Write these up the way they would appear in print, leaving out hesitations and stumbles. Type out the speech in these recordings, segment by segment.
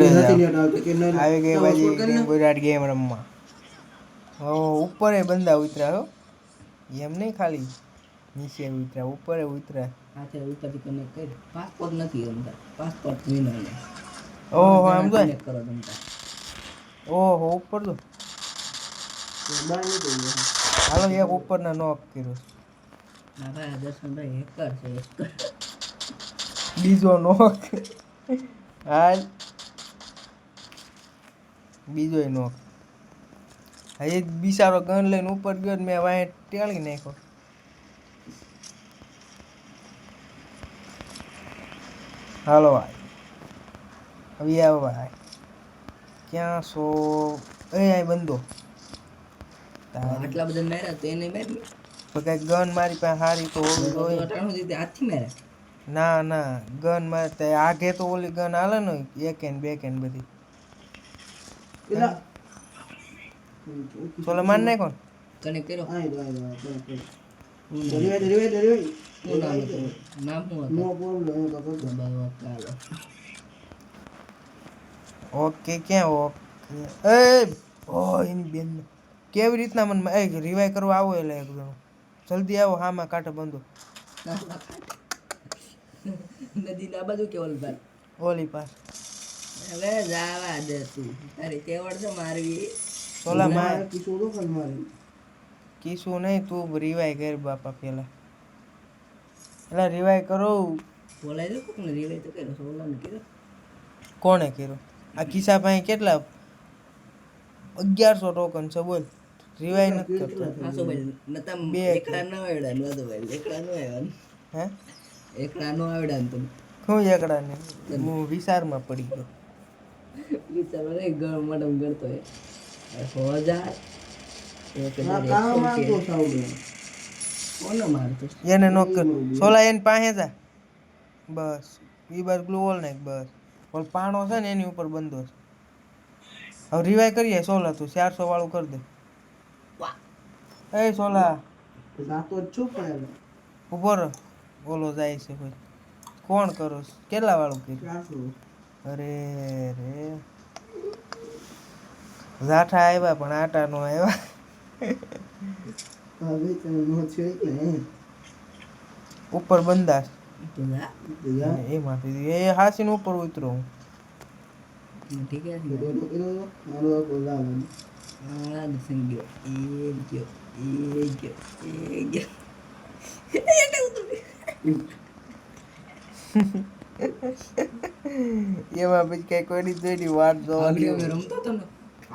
આવી ગઈ બાજી વિરાટ ગેમ રમવા. ઉપર એ બંદા ઉતર્યા હો, એમ નહીં ખાલી નીચે ઉતર્યા, ઉપર ઉતર્યા. હાથે ઉપરથી કનેક્ટ કરી. પાસપોર્ટ નથી અંદર, પાસપોર્ટ વિનર. ઓહો આમ તો કનેક્ટ કરો તમે. ઓહો ઉપર તો હાલો એક ઉપરના નોક કર્યો. ના ભાઈ દર્શનભાઈ હેકર છે, હેકર. બીજો નોક. હાલ બીજો નોક. હજી બિચારો ગન લઈને ઉપર ગયો, મેં વાંહે ટેળી નાખ્યો. હાલો ભાઈ, હવે આવો ભાઈ. ક્યાં છો? અહીં બંધો. આટલા બધા માર્યા તો એને મારી તો કઈ ગન મારી પાસે હારી તો હોવી જોઈએ. હાથથી માર્યા? ના ના, ગન મારે આગે તો ઓલી ગન હાલે ને, એક એન બે કેન બધી. સોલે માર નાખો ને. કનેક્ટ કરો. નામ ઓકે ક્યાં ઓકે? એ ઓ એની બેન કેવી રીતના મને રિવાઈ કરવા આવો એટલે એક જણો જલ્દી આવો. હામાં કાંઠે બંધો. નદી ના બાજુ કે ઓલી પાસ. હવે જાવા દે તું, તારી કેવડ છે મારવી. સોલા માર કીશું નહીં, તું રિવાઈ કર બાપા પેલા. એટલે રિવાઈ કરો. બોલાય દે કોકને રિવાઈ તો કર્યો, સોલાને કીધું. કોણે કર્યો? આ કિસ્સા પાસે કેટલા 1100 ટોકન છે બોલ. રિવાઈ નથી કરતો. હાસો ભાઈ નતા બે એકડા ન આવડા ન તો ભાઈ એકડા ન આવ્યા. હે એકડા નો આવડા ને તમે હું એકડા ને હું વિચારમાં પડી ગયો. વિચારમાં રે ગળ મડમ ગળતો હે 1000 કોને મારતો એને નોક સોલા એને પાસે જા. બસ ઈ બાર ગ્લુ વોલ નાખ. બસ ઓલ પાણો છે ને એની ઉપર બંધો છે. હવે રિવાઈ કરીએ સોલા. તું 400 વાળું કરી દે. એ સોલા ઉભો રહો. ઓલો જાય છે કોઈ. કોણ કરો? કેટલા વાળું કર્યું? અરે રે જાઠા આવ્યા પણ આટા નો આવ્યા. ઉપર બંધાશ એમાંથી એ હાસી ને ઉપર ઉતરો હું. ઠીક છે એમાં પછી કઈ કોઈની જોઈની વાત જોવાની રમતો હતો ને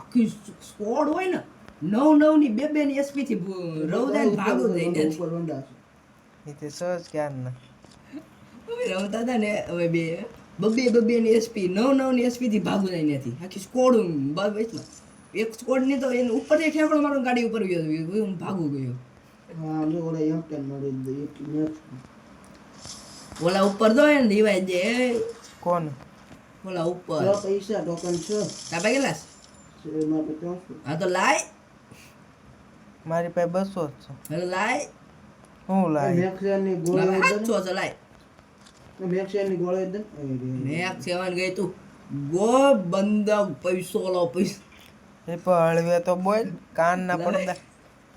આખી સ્કોડ હોય ને 9 ની 2 ની એસપી થી રવદાન ભાગો જઈને એ તે સહજ ક્યાં ના રમતા હતા ને હવે બબે ની એસપી 9 ની એસપી થી ભાગો જાય નથી આખી સ્કોડ વેચમાં એક સ્કોડ ની તો એને ઉપર થી ઠેકડો મારો ગાડી ઉપર ગયો હું ભાગું ગયો. હા જો ઓલા એમ કેન મારી દે એક મેચ ઓલા ઉપર દો ને દીવાય દે. કોણ? ઓલા ઉપર પૈસા ટોકન છે તાપા કેટલા છે મારે 400. હા તો લાય મારી પાસે 200 જ છે. હવે લાય હું લાય મેક્સન ની ગોળી હાથ છો લાય મેક્સન ની ગોળી દે. મેક સેવન ગઈ તું ગો બંદા પૈસો લો પૈસા એ પણ હળવે તો બોલ. કાન ના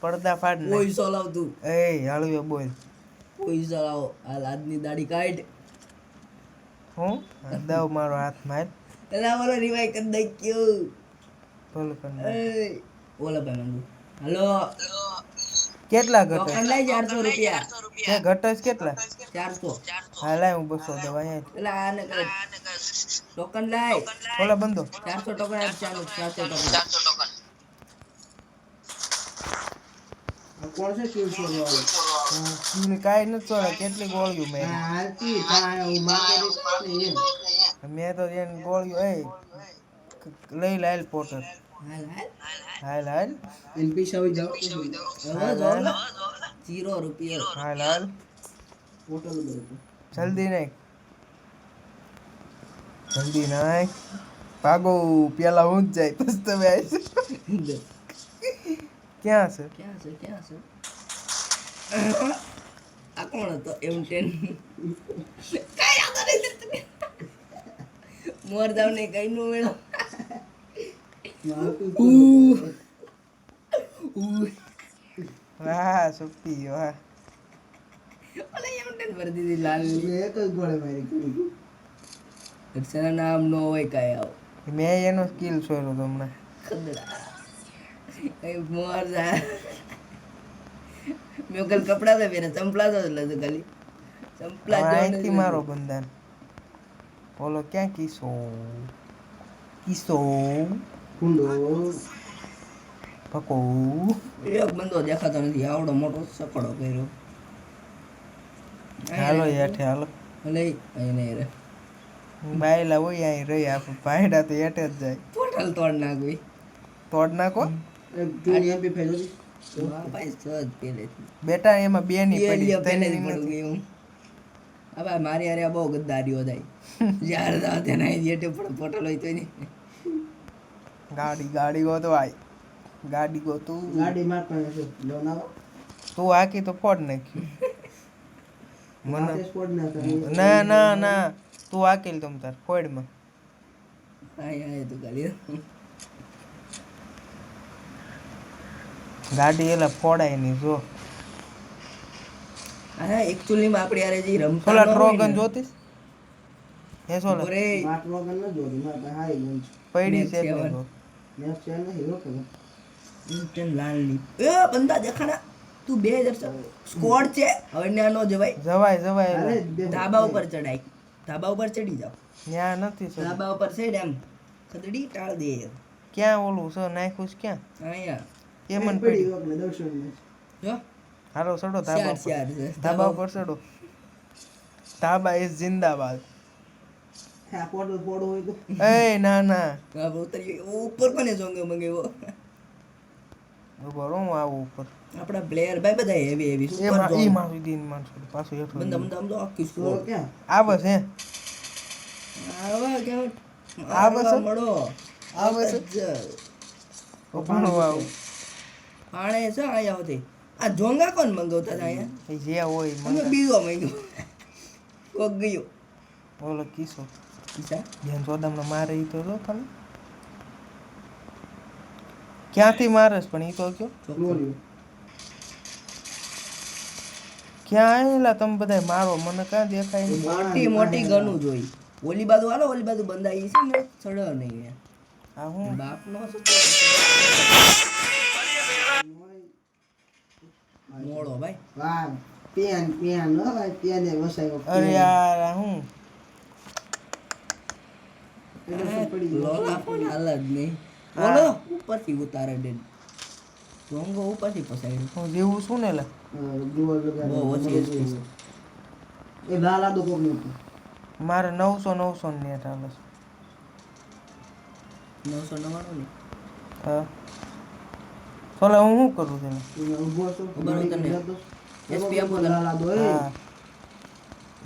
પડદા ફાડ ને. પૈસો લાવ તું. એ હળવે બોલ. પૈસા લાવો હાલ આજની દાઢી કાઢ. હું દવ મારો હાથ માર. એલા ઓલો રિવાઈ કરી દઈ ક્યો બોલ કર. એ ઓલા ભાઈ માંગુ હાલો કેટલા ઘટે? ટોકન લઈ 400 રૂપિયા. કે ઘટે કેટલા? 400. હા લાય હું 200 દેવા અહીંયા. એલા આને કર ટોકન લાય. ઓલા બંધો 400 ટોકન આપ. 400 ટોકન. કોણ છે શિવ વાળો? મને કાઈ ન ચોરા. કેટલી ગોળીઓ મેં આરતી કાય હું માર્કેટ નહીં મેં તો એને ગોળીઓ એ લઈ લાલ પોટર. હાલ હાલ હાલ એન પૈસા હોય જાવ હવે 0 રૂપિયા. હાલ હાલ હોટલ ઉપર જલ્દી નાખ. જલ્દી નાખ. ભાગો પેલા હું જ જાય પછી તમે આવી. ક્યાં છે? આ કોણ હતો M10 કઈ આવતો નહીં. મોર જાવ ને કઈ નું મેળો મારું વાહ શક્તિ વાહ ઓલે એમ ટેન ભરી દીધી લાલ એક જ ગોળે મારી કરી દર્શના નામ નો હોય કાંઈ આવ મેં એનો સ્કિલ શોધ્યો તમને ખદડા કઈ મોર જા મેં કલ કપડા તો પહેરે ચંપલા તો લજો ખાલી ચંપલા હવે જોડે અહીંથી મારો બંધન બોલો ક્યાં કિસો કિસો કુંડો પકો એક બંદો દેખાતો નથી આવડો મોટો સકડો કર્યો હાલો હેઠે હાલો ભલે એને રે બાયલા હોય અહીં રહી આપણે ભાઈડા તો હેઠે જ જાય પોર્ટલ તોડ નાખવી તોડ નાખો એક જૂની એમપી ફેલો ભાઈ સજ પહેલેથી બેટા એમાં બે ની પડી પહેલી ત્રણની પડી નથી. ગયું હવે મારી હારે બહુ ગદ્દારીઓ થાય જ્યારે જાવ ત્યાં નાઈ જેટે પણ પોર્ટલ હોય તો નહીં ગાડી ગાડી ગોતો આય ગાડી ગોતું ગાડી માર પાસે છે લોનાવા તું હાકી તો ફોડ નાખ્યું માથે સ્પોર્ટ ના કરે ના ના ના તું હાકેલ તમ તાર ફોડમાં આય તું ખાલી ગાડી એલા ફોડાય નહીં જો હા એકચ્યુઅલી માં આપણે યાર જે રમતા સોલા ન હોય ટ્રોગન ને. જોતીસ હે સોલા ઓરે માટ વગર ન જોડી માર પાસે હાઈ ગયું પડી છે Next એટલે જો. નેક્સ્ટ ચેન ને હીરો કે ઇન્સ્ટન્ટ લાલની એ બંદા દેખાણા તું 2000 સ્કોડ છે હવે ન્યા નો જવાય જવાય જવાય અરે એલા. બે ધાબા ઉપર ચડાય ધાબા ઉપર ચડી જાવ ન્યા નથી સર ધાબા ઉપર ચડ એમ ખદડી ટાળ દે ક્યાં ઓલું છે નાખ્યું છે ક્યાં અહીંયા એ મને પડી પડી વગર દર્શન ને જો હાલો ચડો ધાબા ચાર ઉપર ચાર છે ધાબા ઉપર ચડો ધાબા ઇઝ જિંદાબાદ હા પોડો પોડો હોય તો એ ના ના હા ઉતરી ઉપર કોને સોંગે મંગાવ્યો બરોબર હું આવું ઉપર આપણા પ્લેયર ભાઈ બધા હેવી હેવી સુપર એમાં ઈ જોન મારું દીન માણસો પાછું હેઠો બંદા બંદા આમ તો આખી તો સ્કોડ ક્યાં આવે છે આવા કેમ આ બસ? મળો આ બસ? તો ઘણું આવું પાણે છે આયા હોતી આ જોંગા કોણ મંગાવતા હતા અહીંયા એ જે હોય અમે મને બીજો મંગાવ્યો કોક ગયો ઓલો કિસ્સો ઈશા બેન સોદામને મારે ઈ તો જો ખાલી ક્યાંથી મારસ પણ ઈ તો કયો લોરી ક્યાં આયેલા તમે બધા મારો મને ક્યાં દેખાય નહીં મોટી મોટી ગનું જોઈ ઓલી બાજુ હાલો ઓલી બાજુ બંદા ઈ છે ને ચડો નહીં આ હું બાપનો મોળો ભાઈ વાહ પેન પેન હો ભાઈ પેન એ વસાયો અરે યાર આ હું પડી ગયો લોલા પણ હાલ જ નહીં બોલો ઉપરથી ઉતારે ડે જોંગો ઉપરથી પસાડ્યો હું જીવું છું ને લા જુઓ બહુ ઓછી HP છે. એ લાલા દો કોક નતો મારે 900 નેટ હાલે છે 999 ને હા સોલા હું શું કરું છું એ ઉભો છો ઉભો રહો તને. SP આપો તને. લાલા દો એ હા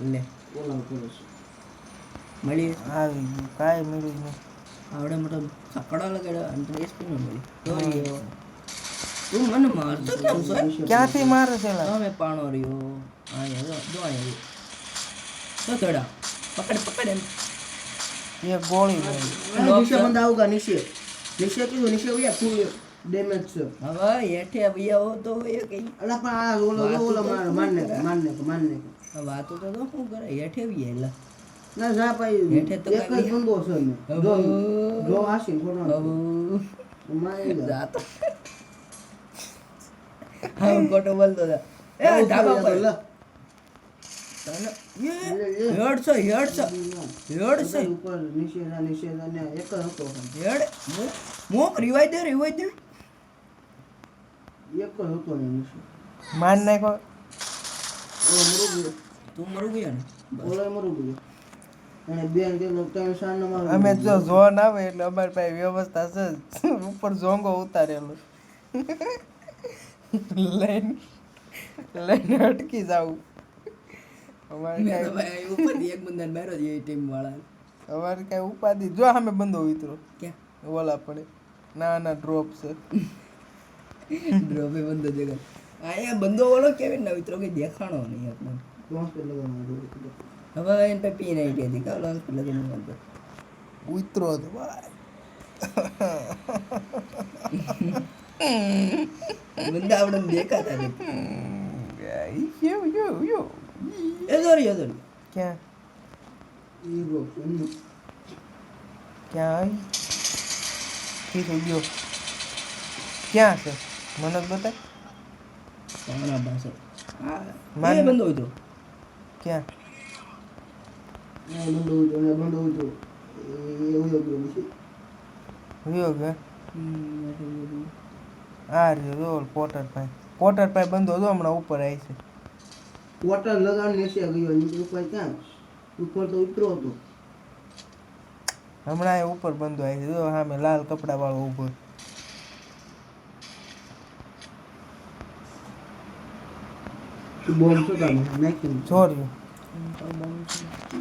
લે ઓલા કરો છો મળી આવી ગયું કાંઈ મળ્યું નહીં આવડે મોટો સકડો લગાડ્યો અને તો SP નો મળી તો યો તું મને મારતો કેમ છો ક્યાંથી મારે છે લા તમે પાણો રહ્યો અહીંયા જો અહીંયા તો થોડા પકડ પકડ એમ એક ગોળી મારી નીચે બંદા આવુગા નીચે નીચે કીધું નીચે ઉયા ફૂલ ડેમેજ છે હવે હેઠે વૈયાઓ તો એ કઈ અલા પણ આ ઓલો ઓલો મારને વાતો તો શું કરે હેઠે વૈયા ના જા ભાઈ હેઠે તો એક જ કાંઈ બંદો છે ને જો જો આશી ફોટો હવે મારી જા જાતો હા ખોટો બોલતો હતા એ ધાબા પર તને હેડ છે ઉપર નીચે ને એક જ હતો હેડ મોક રિવાઈ દે એક જ હતો ને નીચે માર નાખ્યો ઓલો મરું ગયો તું મરું ગયો ને ઓલો મરું ગયો અને બેન કે તમે સાનો મારો અમે જો ઝોન આવે એટલે અમારી પાસે વ્યવસ્થા છે ઉપર ઝોંગો ઉતારેલો લઈને અટકી જાવું અમારે મેં તો કાંઈ ભાઈ ઉપરથી એક બંદાને માર્યો છે એ ટીમ વાળા અમારે કાંઈ ઉપાધિ જો સામે બંધો ઉતરો ક્યાં ઓલા પડે ના ના ડ્રોપ છે ડ્રોપે બંધો જગત અહીંયા બંધો વાળો કેવી ના મિત્રો કે દેખાણો નહીં આપણે હોસ્પિટલ લગાવવાનું હવે એને પછી પી નાઈ હતી કાલો હોસ્પિટલ લગીને બંધો ઉતરો તો ભાઈ બંદા આપણે દેખાતા નથી. એ દોરી ક્યાં હીરો એમનું. ક્યાં આવી કીધું ગયો ક્યાં છે મને જ બતાય પાણા પાસે માન- એ બંધો ઉતરો. ક્યાં આ બંધો ઉતરો, આ બંધો ઉતરો. એવું ગયો નિશી. વિયો કે આ રહ્યો જો પોટર પાસે બંધો જો હમણાં ઉપર આવી છે વોટર લગાડ નીચે ગયો નીચે ઉપર ક્યાં ઉપર તો ઉતરો હતો. હમણાં એ ઉપર બંધો આવી છે જો સામે લાલ કપડા વાળો ઊભો બોમ્બ શું કામ નાખી છોર્યું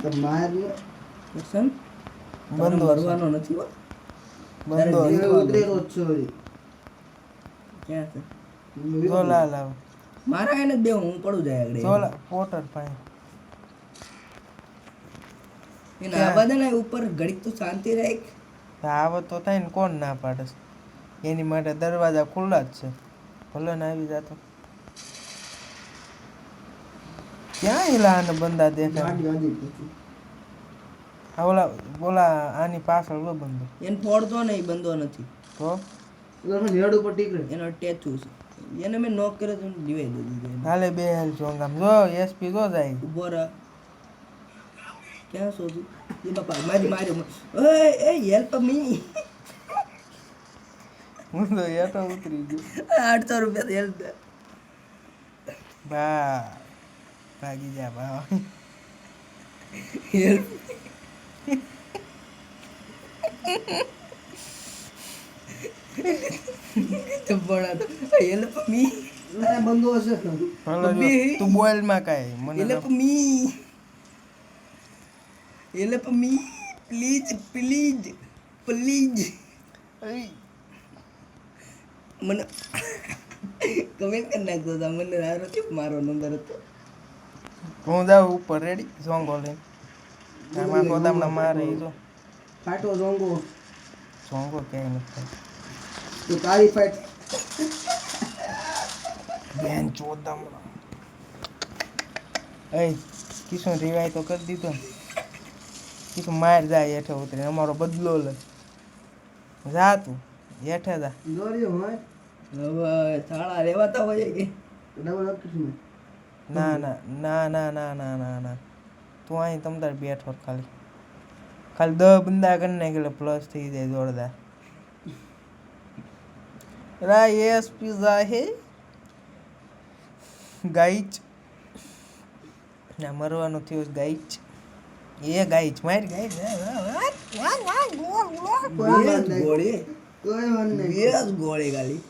તો માર દર્શન બંધો ભરવાનો નથી હો. બંધો તારે હશે. ઉતરેલો જ છે વળી. ક્યાં છે જો લાલ આવે મારા એને જ બે હું પડું જાય આગળ જો પોટર પાસે એને આવા દે ને ઉપર ઘડીક તો શાંતિ રાખ. આવત તો થાય ને કોણ ના પાડે છે? એની માટે દરવાજા ખુલ્લા જ છે ભલે ને આવી જાતો ક્યાં એલા આને બંદા દેખાય ગાડી આજી પછી. આ ઓલા આની પાછળ લો બંદો એને ફોડતો નહીં બંધો નથી. તો દર્શન હેડ ઉપર ટીકરે. એનો ટેચું છે. એને મેં નોક કર્યો તો ડિવાઈ દે દીધો. હાલે બે હેલ ચોંગામ જો એસપી જો જાય ઉભો રહે. ક્યાં શોધું એ બાપા માર્યો એ હેલ્પ મી. હું તો એટો ઉતરી ગયો 800 રૂપિયા હેલ્પ દે. બા ભાગી જા બા હેલ્પ ચપડા તો હેલ્પ મી આ બંધો હશે. ભલે જો, તું બોલ માં કાંઈ મને help me help me please please please મને કમેન્ટ કરી નાખતો હતા મને સારો છે મારો નંબર હતો. હું જાઉં ઉપર રેડી સોંગો લઈને આમાં ગોદામના મારે ઈ જો ફાટો રોંગો સોંગો ક્યાંય નથી તો તારી ફાઈટ. બેન ચોદામણા એ કિશન રિવાય તો કરી દીધો ને કિશન માર જાય હેઠે ઉતરીને અમારો બદલો લે જા તું હેઠે જા દોર્યો હોય હવે થાળા રેવાતા હોય કે ડબલ અપીસમાં. ના ના ના ના ના ના ના ના તું અહીં તમ તાર બેઠો ખાલી ખાલી 10 બંદા કરી નાખે એટલે પ્લસ થઈ જાય જોરદાર રા એસ પીઝા હે ગાઈચ ના મરવાનું થયું છે ગાઈચ એ ગાઈચ મારી ગાઈચ કોઈ વાંધો નહીં. ગોળી કોઈ વાંધો નહીં. બે જ ગોળી ખાલી